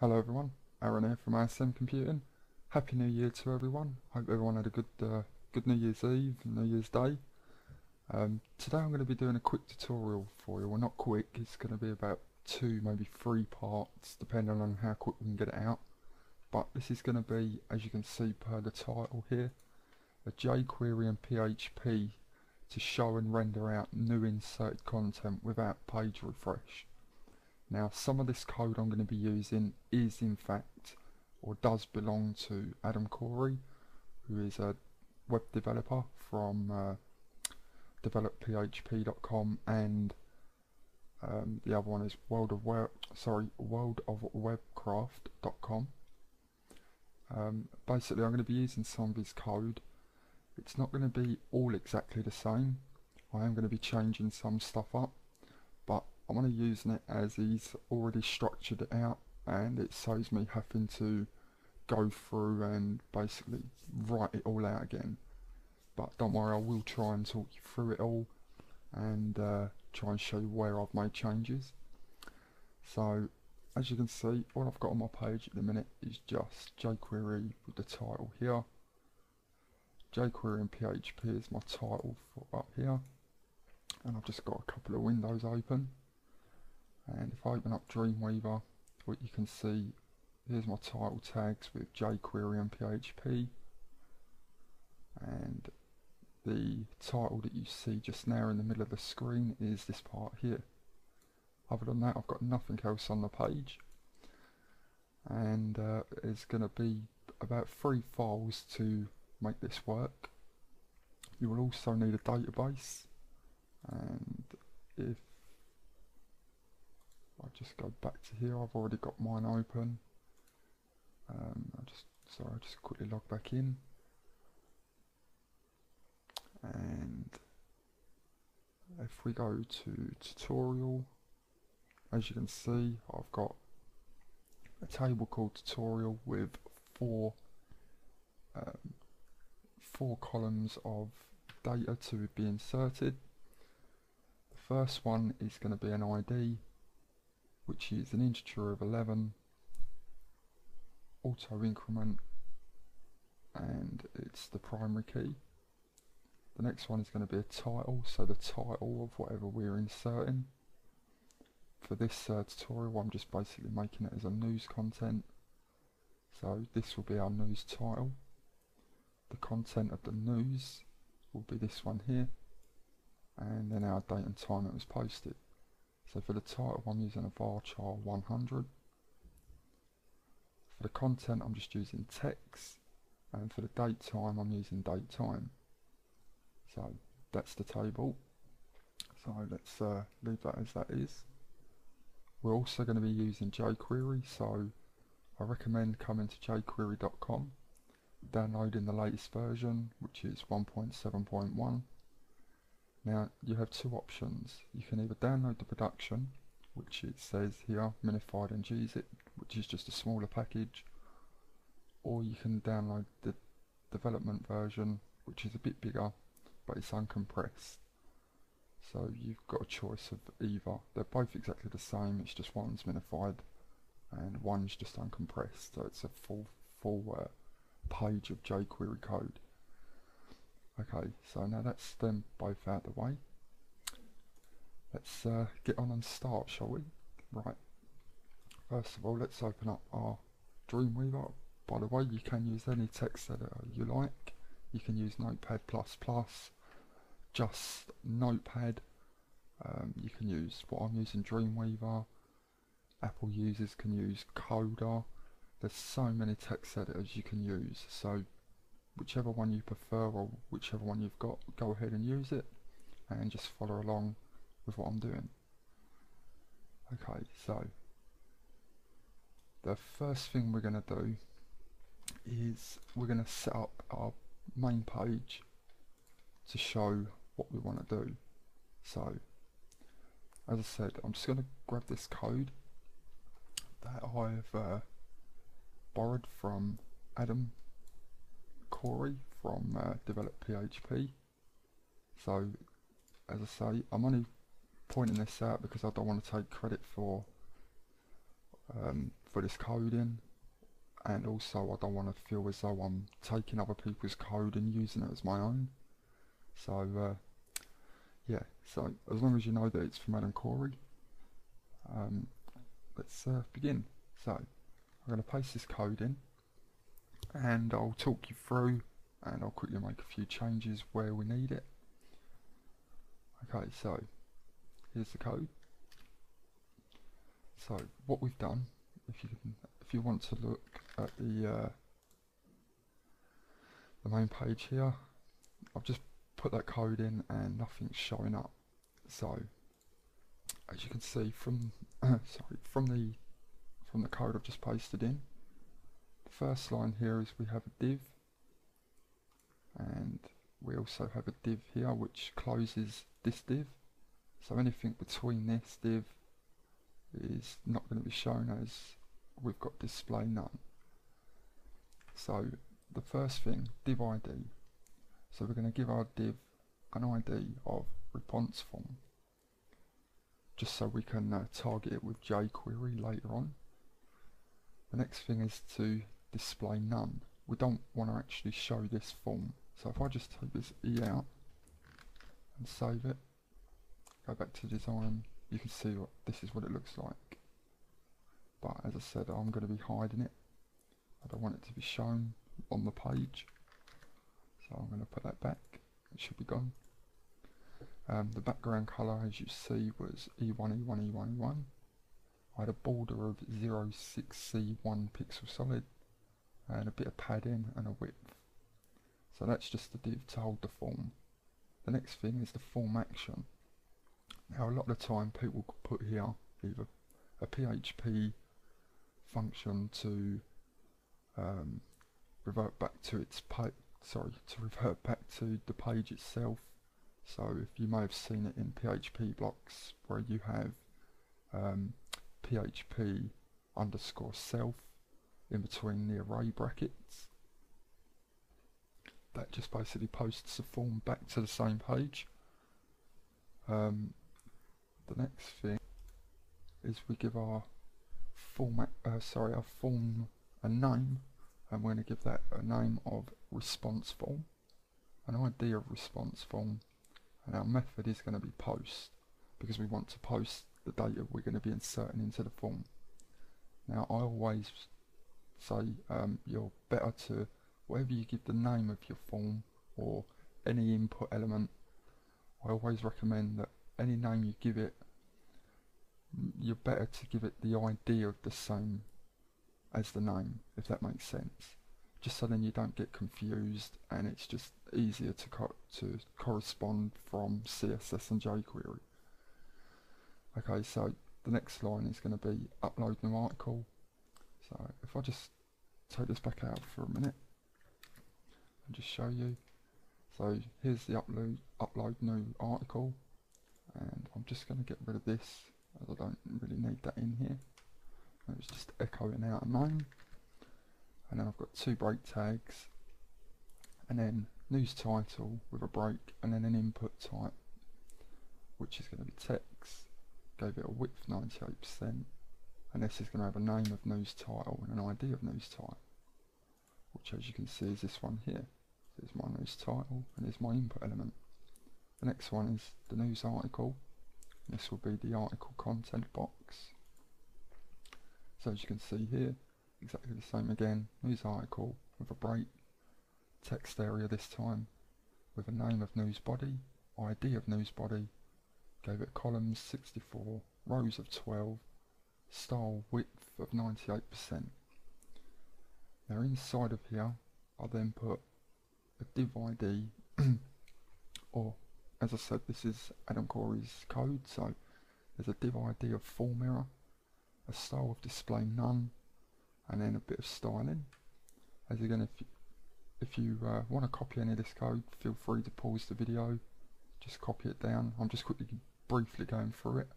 Hello everyone, Aaron here from ASM Computing. Happy New Year to everyone. Hope everyone had a good New Year's Eve and New Year's Day. Today I'm going to be doing a quick tutorial for you. Well, not quick, it's going to be about 2, maybe 3 parts, depending on how quick we can get it out. But this is going to be, as you can see per the title here, a jQuery and PHP to show and render out new inserted content without page refresh. Now, some of this code I'm going to be using is in fact, or does belong to Jquery, who is a web developer from developphp.com, and the other one is worldofwebcraft.com. Basically, I'm going to be using some of his code. It's not going to be all exactly the same. I am going to be changing some stuff up, but I'm only using it as he's already structured it out, and it saves me having to go through and basically write it all out again. But don't worry, I will try and talk you through it all and try and show you where I've made changes. So as you can see, all I've got on my page at the minute is just jQuery with the title here. jQuery and PHP is my title for up here, and I've just got a couple of windows open. And if I open up Dreamweaver, what you can see, here's my title tags with jQuery and PHP, and the title that you see just now in the middle of the screen is this part here. Other than that, I've got nothing else on the page, and there's going to be about 3 files to make this work. You will also need a database, and if I just go back to here, I've already got mine open. I'll just quickly log back in, and if we go to tutorial, as you can see, I've got a table called tutorial with four columns of data to be inserted. The first one is going to be an ID, which is an integer of 11, auto increment, and it's the primary key. The next one is going to be a title, so the title of whatever we're inserting. For this tutorial, I'm just basically making it as a news content, so this will be our news title. The content of the news will be this one here, and then our date and time it was posted. So for the title, I'm using a varchar 100. For the content, I'm just using text, and for the date time, I'm using date time. So that's the table. So let's leave that as that is. We're also going to be using jQuery, so I recommend coming to jquery.com, downloading the latest version, which is 1.7.1. Now you have 2 options. You can either download the production, which it says here, minified and gzip, which is just a smaller package, or you can download the development version, which is a bit bigger, but it's uncompressed. So you've got a choice of either. They're both exactly the same, it's just one's minified and one's just uncompressed, so it's a full page of jQuery code. Okay, so now that's them both out of the way. Let's get on and start, shall we? Right, first of all, let's open up our Dreamweaver. By the way, you can use any text editor you like. You can use Notepad++, just Notepad. You can use what I'm using, Dreamweaver. Apple users can use Coda. There's so many text editors you can use, so whichever one you prefer or whichever one you've got, go ahead and use it and just follow along with what I'm doing. Okay, so the first thing we're going to do is we're going to set up our main page to show what we want to do. So as I said, I'm just going to grab this code that I've borrowed from Jquery from developphp. So as I say, I'm only pointing this out because I don't want to take credit for for this coding, and also I don't want to feel as though I'm taking other people's code and using it as my own. So yeah, so as long as you know that it's from Jquery, let's begin. So I'm going to paste this code in, and I'll talk you through, and I'll quickly make a few changes where we need it. Okay, so here's the code. So what we've done, if you want to look at the main page here, I've just put that code in and nothing's showing up. So as you can see from from the code I've just pasted in, the first line here is we have a div, and we also have a div here which closes this div. So anything between this div is not going to be shown, as we've got display none. So the first thing, div ID. So we're going to give our div an ID of response form, just so we can target it with Jquery later on. The next thing is to display none. We don't want to actually show this form. So if I just take this E out and save it, go back to design, you can see this is what it looks like. But as I said, I'm going to be hiding it. I don't want it to be shown on the page. So I'm going to put that back. It should be gone. The background colour, as you see, was E1, E1, E1, E1. I had a border of 0.6C1 pixel solid, and a bit of padding and a width. So that's just the div to hold the form. The next thing is the form action. Now a lot of the time people put here either a PHP function to revert back to its revert back to the page itself. So if you may have seen it in PHP blocks where you have PHP underscore self in between the array brackets, that just basically posts the form back to the same page. The next thing is we give our form a name, and we're going to give that a name of response form, an ID of response form, and our method is going to be post, because we want to post the data we're going to be inserting into the form. Now I always say you're better to, whatever you give the name of your form or any input element, I always recommend that any name you give it, you're better to give it the ID of the same as the name, if that makes sense. Just so then you don't get confused, and it's just easier to correspond from CSS and Jquery. Okay, so the next line is going to be upload new article. So if I just take this back out for a minute and just show you. So here's the upload new article, and I'm just going to get rid of this as I don't really need that in here. And it's just echoing out a name, and then I've got two break tags, and then news title with a break, and then an input type which is going to be text. Gave it a width 98%, and this is going to have a name of news title and an ID of news type, which as you can see is this one here. There's my news title and there's my input element. The next one is the news article. This will be the article content box. So as you can see here, exactly the same again, news article with a break, text area this time with a name of news body, ID of news body, gave it columns 64, rows of 12, style width of 98%. Now inside of here I'll then put a div ID or as I said, this is Jquery's code, so there's a div ID of form error, a style of display none, and then a bit of styling. As again, if you want to copy any of this code, feel free to pause the video, just copy it down. I'm just briefly going through it.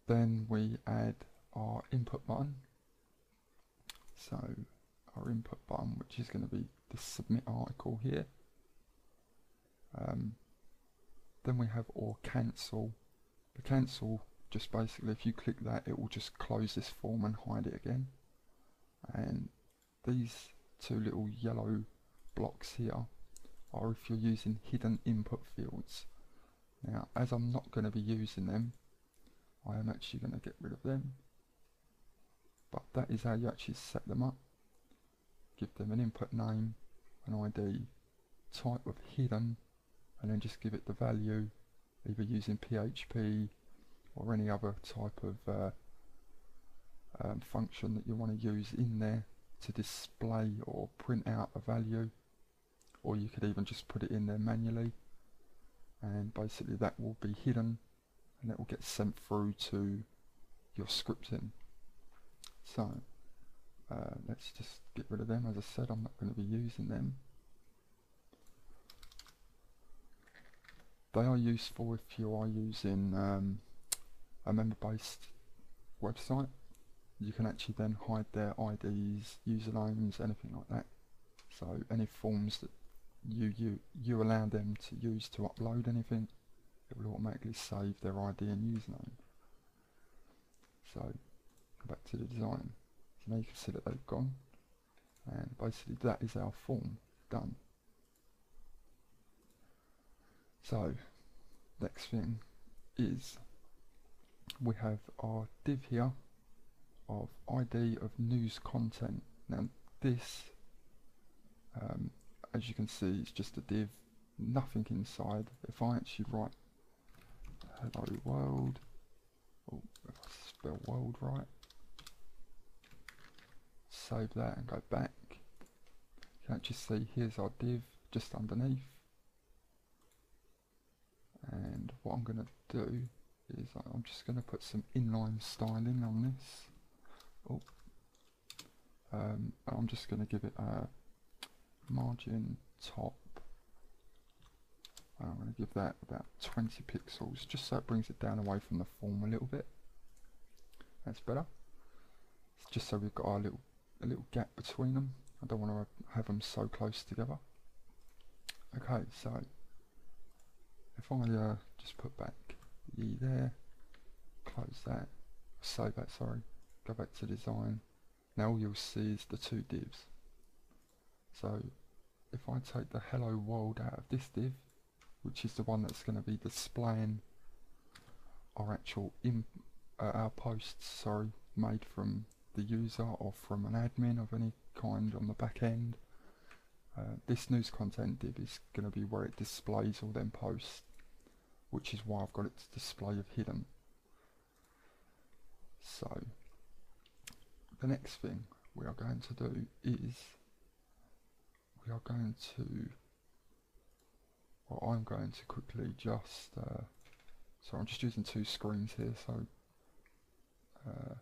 Then we add our input button. So our input button, which is going to be the submit article here. Then we have our cancel. The cancel just basically if you click that, it will just close this form and hide it again. And these two little yellow blocks here are if you're using hidden input fields. Now, as I'm not going to be using them, I am actually going to get rid of them. But that is how you actually set them up. Give them an input name, an ID, type of hidden, and then just give it the value, either using PHP or any other type of function that you want to use in there to display or print out a value, or you could even just put it in there manually, and basically that will be hidden and that will get sent through to your scripting. So let's just get rid of them. As I said, I'm not going to be using them. They are useful if you are using a member-based website. You can actually then hide their IDs, usernames, anything like that. So any forms that you allow them to use to upload anything, it will automatically save their ID and username. So go back to the design. So now you can see that they've gone, and basically that is our form done. So next thing is we have our div here of ID of news content. Now this, as you can see, it's just a div, nothing inside. If I actually write hello world, oh, if I spell world right, save that and go back, you can actually see here's our div just underneath. And what I'm going to do is I'm just going to put some inline styling on this. Oh, I'm just going to give it a margin top. I'm going to give that about 20 pixels, just so it brings it down away from the form a little bit. That's better. It's just so we've got a little gap between them. I don't want to have them so close together. Okay, so if I just put back ye there, close that, save that, sorry, go back to design. Now all you'll see is the two divs. So if I take the hello world out of this div, which is the one that's going to be displaying our actual our posts, sorry, made from the user or from an admin of any kind on the back end. This news content div is going to be where it displays all them posts, which is why I've got its display of hidden. So the next thing we are going to do is I'm going to quickly just so I'm just using two screens here, so I'm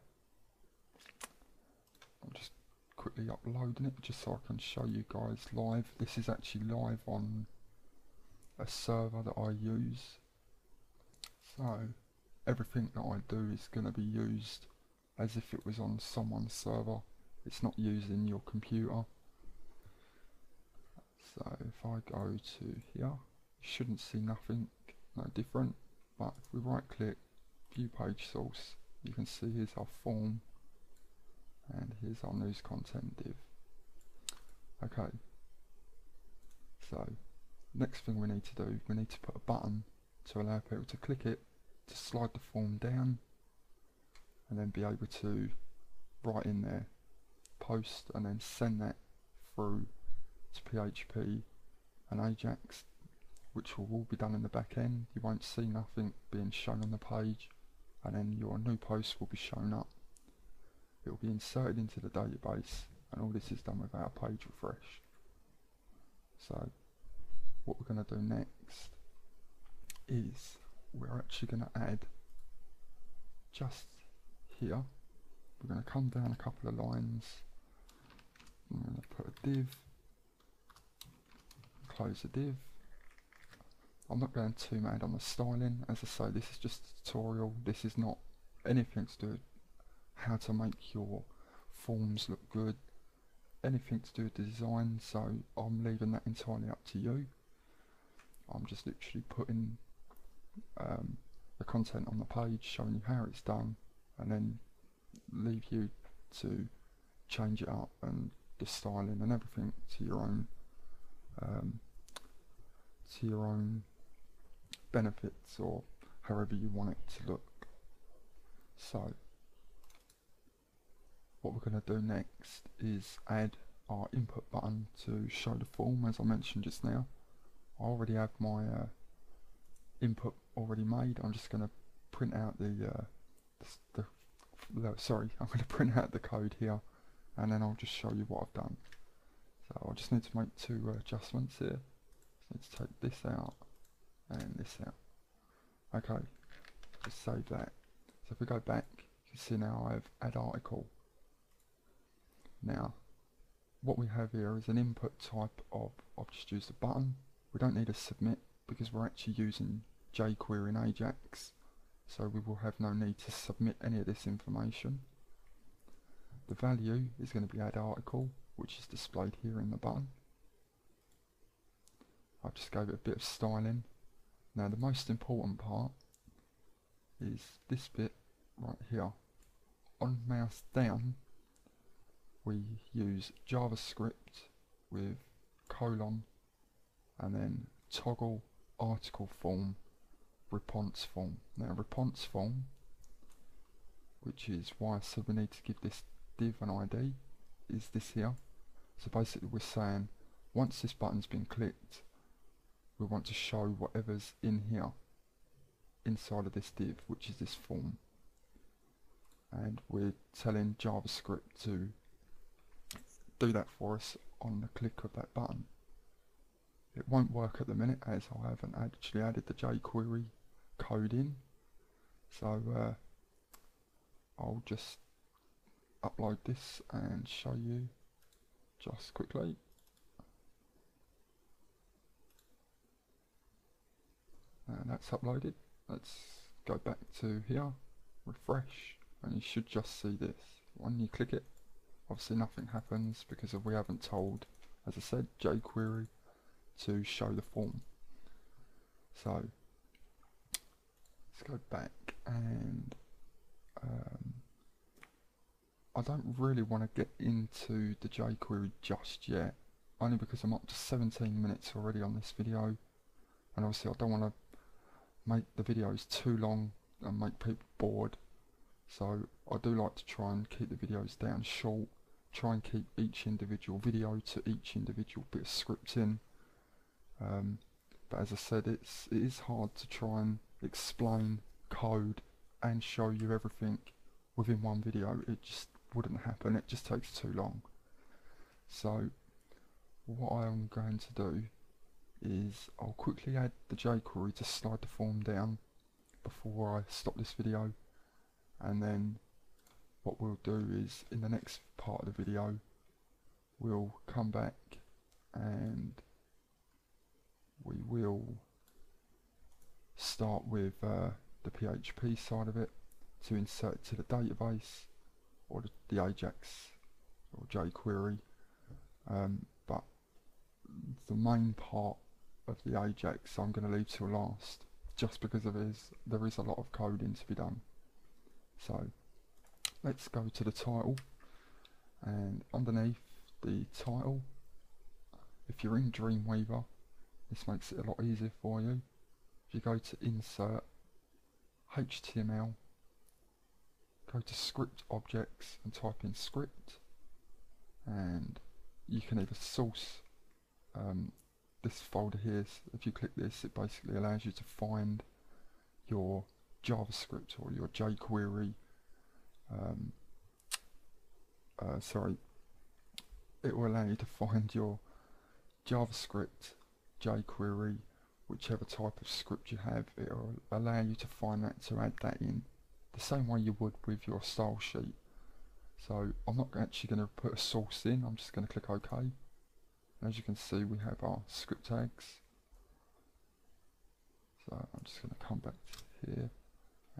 just quickly uploading it just so I can show you guys live. This is actually live on a server that I use, so everything that I do is going to be used as if it was on someone's server. It's not using your computer. So if I go to here, you shouldn't see nothing, no different, but if we right click, view page source, you can see here's our form and here's our news content div. Okay, so next thing we need to do, we need to put a button to allow people to click it, to slide the form down, and then be able to write in there, post, and then send that through to PHP and Ajax, which will all be done in the back end. You won't see nothing being shown on the page, and then your new post will be shown up. It will be inserted into the database, and all this is done without a page refresh. So what we're going to do next is we're actually going to add just here, we're going to come down a couple of lines, I'm going to put a div, close the div. I'm not going too mad on the styling, as I say, this is just a tutorial, this is not anything to do with how to make your forms look good, anything to do with the design, so I'm leaving that entirely up to you. I'm just literally putting a the content on the page, showing you how it's done, and then leave you to change it up and the styling and everything to your own benefits, or however you want it to look. So what we're going to do next is add our input button to show the form. As I mentioned just now, I already have my input already made. I'm just going to print out sorry, I'm going to print out the code here, and then I'll just show you what I've done. So I just need to make two adjustments here. Just need to take this out and this out. Okay, just save that. So if we go back, you can see now I have add article. Now what we have here is an input type of, I've just used a button. We don't need a submit because we're actually using Jquery and Ajax, so we will have no need to submit any of this information. The value is going to be add article, which is displayed here in the button. I've just gave it a bit of styling. Now the most important part is this bit right here. On mouse down, we use JavaScript with colon and then toggle article form response form. Now response form, which is why I said we need to give this div an ID, is this here. So basically we're saying once this button's been clicked, we want to show whatever's in here inside of this div, which is this form, and we're telling JavaScript to do that for us on the click of that button. It won't work at the minute as I haven't actually added the Jquery code in, so I'll just upload this and show you just quickly. And that's uploaded. Let's go back to here, refresh, and you should just see this. When you click it, obviously nothing happens because we haven't told, as I said, Jquery to show the form. So let's go back, and I don't really want to get into the Jquery just yet, only because I'm up to 17 minutes already on this video, and obviously I don't want to make the videos too long and make people bored. So I do like to try and keep the videos down short, try and keep each individual video to each individual bit of scripting. But as I said, it is hard to try and explain code and show you everything within one video. It just wouldn't happen, it just takes too long. So what I am going to do is I'll quickly add the Jquery to slide the form down before I stop this video, and then what we'll do is in the next part of the video we'll come back and we will start with the PHP side of it to insert it to the database, or the Ajax or Jquery, but the main part of the Ajax I'm going to leave till last, just because there is a lot of coding to be done. So let's go to the title, and underneath the title, if you're in Dreamweaver, this makes it a lot easier for you. If you go to insert HTML, go to script objects and type in script, and you can either source this folder here. If you click this, it basically allows you to find your JavaScript or your Jquery, it will allow you to find your JavaScript, Jquery, whichever type of script you have. It will allow you to find that, to add that in the same way you would with your style sheet. So I'm not actually going to put a source in, I'm just going to click OK. And as you can see, we have our script tags. So I'm just going to come back to here,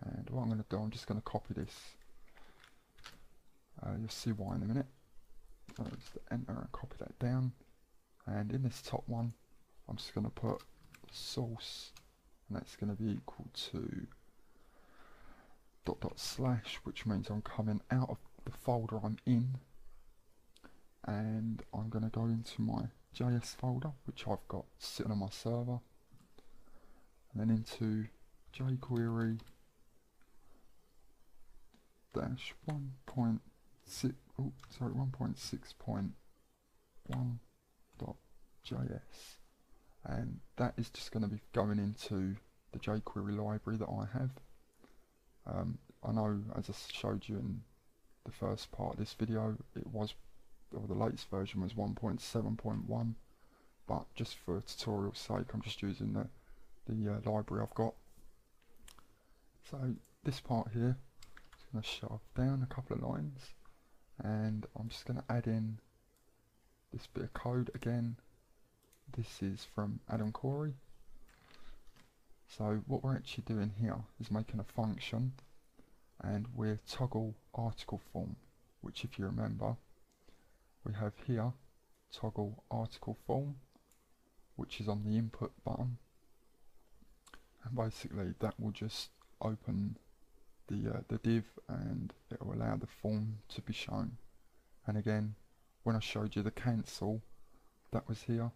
and what I'm going to do, I'm just going to copy this. You'll see why in a minute. So just enter and copy that down, and in this top one I'm just going to put source, and that's going to be equal to // which means I'm coming out of the folder I'm in, and I'm going to go into my JS folder, which I've got sitting on my server, and then into Jquery dash 1.6, oh sorry, 1.6.1.js, and that is just going to be going into the Jquery library that I have. I know, as I showed you in the first part of this video, it was, or the latest version was 1.7.1, but just for tutorial's sake I'm just using the library I've got. So this part here is going to shove down a couple of lines, and I'm just going to add in this bit of code again. This is from Jquery. So what we're actually doing here is making a function, and we're toggle article form, which, if you remember, we have here toggle article form, which is on the input button, and basically that will just open the div, and it will allow the form to be shown. And again, when I showed you the cancel, that was here.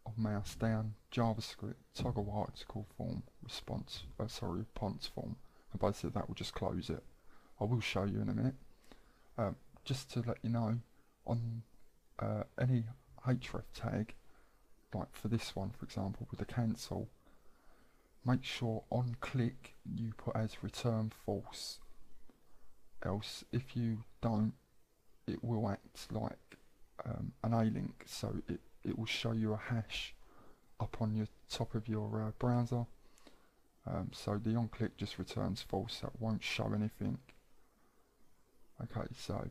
I'll mouse down, JavaScript, toggle article form, response form, and basically that will just close it. I will show you in a minute. Just to let you know, on any href tag, like for this one for example with the cancel, make sure on click you put as return false, else if you don't, it will act like an A-link, so it will show you a hash up on your top of your browser. So the on click just returns false, that won't show anything. Okay, so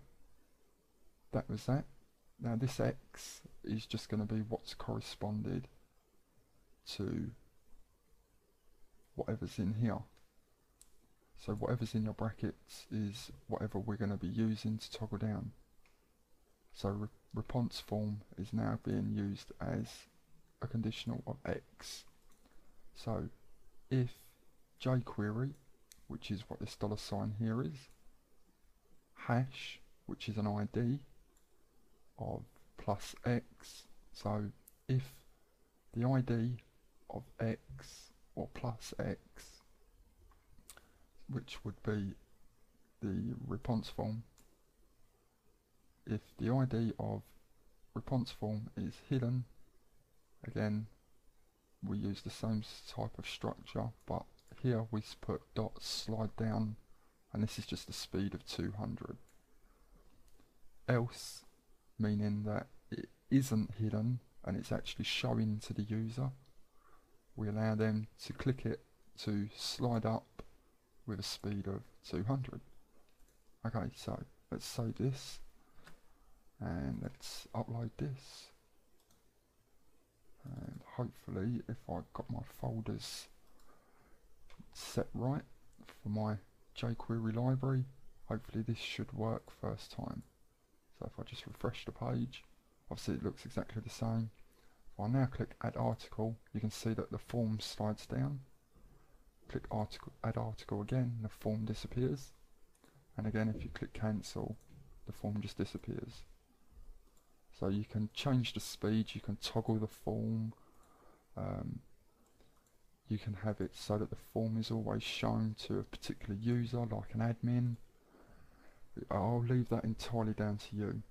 that was that. Now this X is just going to be what's corresponded to whatever's in here. So whatever's in your brackets is whatever we're going to be using to toggle down. So response form is now being used as a conditional of X. So if Jquery, which is what this $sign here is, hash, which is an ID of plus X, so if the ID of X or plus X, which would be the response form, if the ID of response form is hidden, again we use the same type of structure, but here we put dot slide down, and this is just the speed of 200. Else, meaning that it isn't hidden and it's actually showing to the user, we allow them to click it to slide up with a speed of 200. Okay, so let's save this and let's upload this, and hopefully if I've got my folders set right for my Jquery library, hopefully this should work first time. So if I just refresh the page, obviously it looks exactly the same. If I now click add article, you can see that the form slides down. Click article, add article again, the form disappears, and again if you click cancel, the form just disappears. So you can change the speed, you can toggle the form, you can have it so that the form is always shown to a particular user, like an admin. I'll leave that entirely down to you.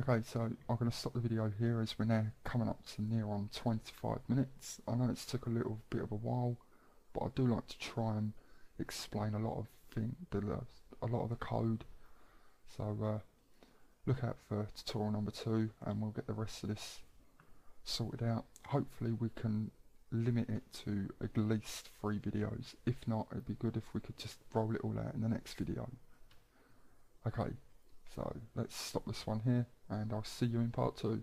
Okay, so I'm going to stop the video here as we're now coming up to near on 25 minutes. I know it's took a little bit of a while, but I do like to try and explain a lot of a lot of the code. So look out for tutorial number 2, and we'll get the rest of this sorted out. Hopefully we can limit it to at least 3 videos. If not, it'd be good if we could just roll it all out in the next video. Okay, so let's stop this one here, and I'll see you in part 2.